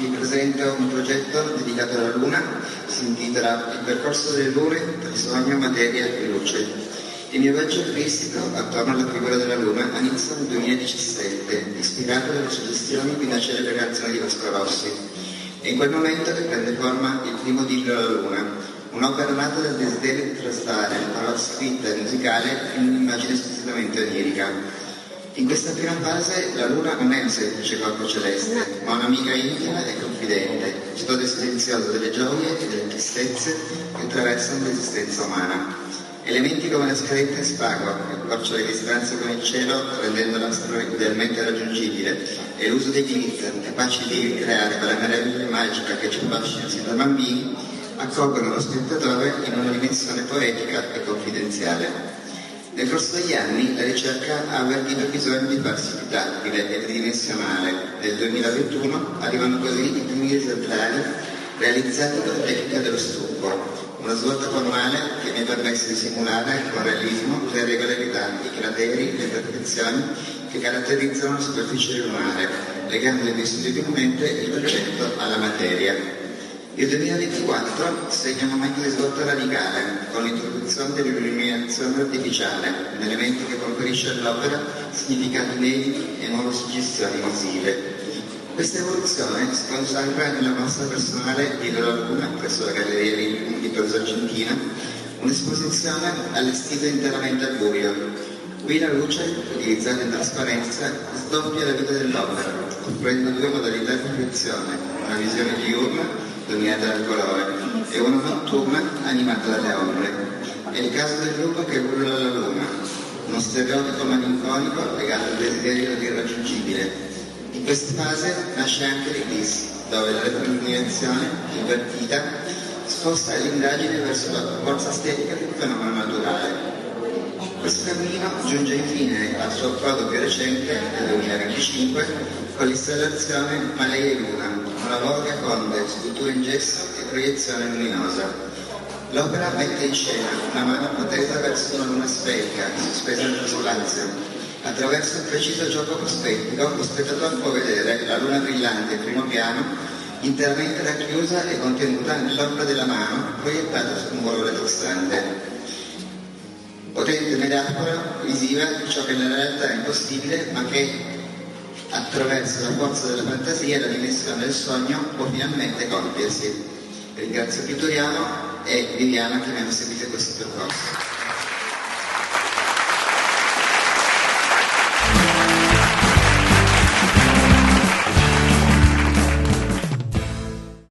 Vi presento un progetto dedicato alla Luna, si intitola Il percorso delle lune tra sogno, materia e luce. Il mio viaggio artistico attorno alla figura della Luna inizia nel 2017, ispirato dalle suggestioni di una celebre canzone di Vasco Rossi. È in quel momento che prende forma il primo dillo alla Luna, un'opera nata dal desiderio di trasdare la parola scritta e musicale in un'immagine squisitamente onirica. In questa prima fase la Luna non è un semplice corpo celeste, ma un'amica intima e confidente, custode silenzioso delle gioie e delle tristezze che attraversano l'esistenza umana. Elementi come la scaletta spago, che accorcia le distanze con il cielo rendendola idealmente raggiungibile, e l'uso dei glitter, capaci di creare quella meraviglia magica che ci affascina sin da bambini, accolgono lo spettatore in una dimensione poetica e confidenziale. Nel corso degli anni la ricerca ha avvertito il bisogno di farsi più tattile e tridimensionale. Nel 2021 arrivano così i primi esemplari realizzati con la tecnica dello stucco, una svolta formale che mi ha permesso di simulare con realismo le regolarità, i crateri, le imperfezioni che caratterizzano la superficie lunare, legando indissolubilmente il concetto alla materia. Il 2024 segna un momento di svolta radicale, con l'introduzione dell'illuminazione artificiale, un elemento che conferisce all'opera significati inediti e nuove suggestioni visive. Questa evoluzione si consacra nella mostra personale di La Luna presso la Galleria di Torso Argentina, un'esposizione allestita interamente al buio. Qui la luce, utilizzata in trasparenza, sdoppia la vita dell'opera, offrendo due modalità di fruizione, una visione diurna dominata dal colore e una notturna animata dalle ombre. È il caso del lupo che urla alla luna, uno stereotipo malinconico legato al desiderio dell'irraggiungibile. In questa fase nasce anche l'Eclisse, dove la retroilluminazione invertita sposta l'indagine verso la forza estetica di un fenomeno naturale. Questo cammino giunge infine al suo approdo più recente, nel 2025, con l'installazione Ma lei è Luna, un lavoro che fonde scultura in gesso e proiezione luminosa. L'opera mette in scena una mano protesa verso una luna sferica, sospesa nello spazio. Attraverso un preciso gioco prospettico, lo spettatore può vedere la luna brillante in primo piano, interamente racchiusa e contenuta nell'ombra della mano, proiettata su un volo retrostante. Potente metafora visiva di ciò che nella realtà è impossibile, ma che attraverso la forza della fantasia e la dimensione del sogno può finalmente compiersi. Ringrazio Vittoriano e Viviana che mi hanno seguito in questo percorso.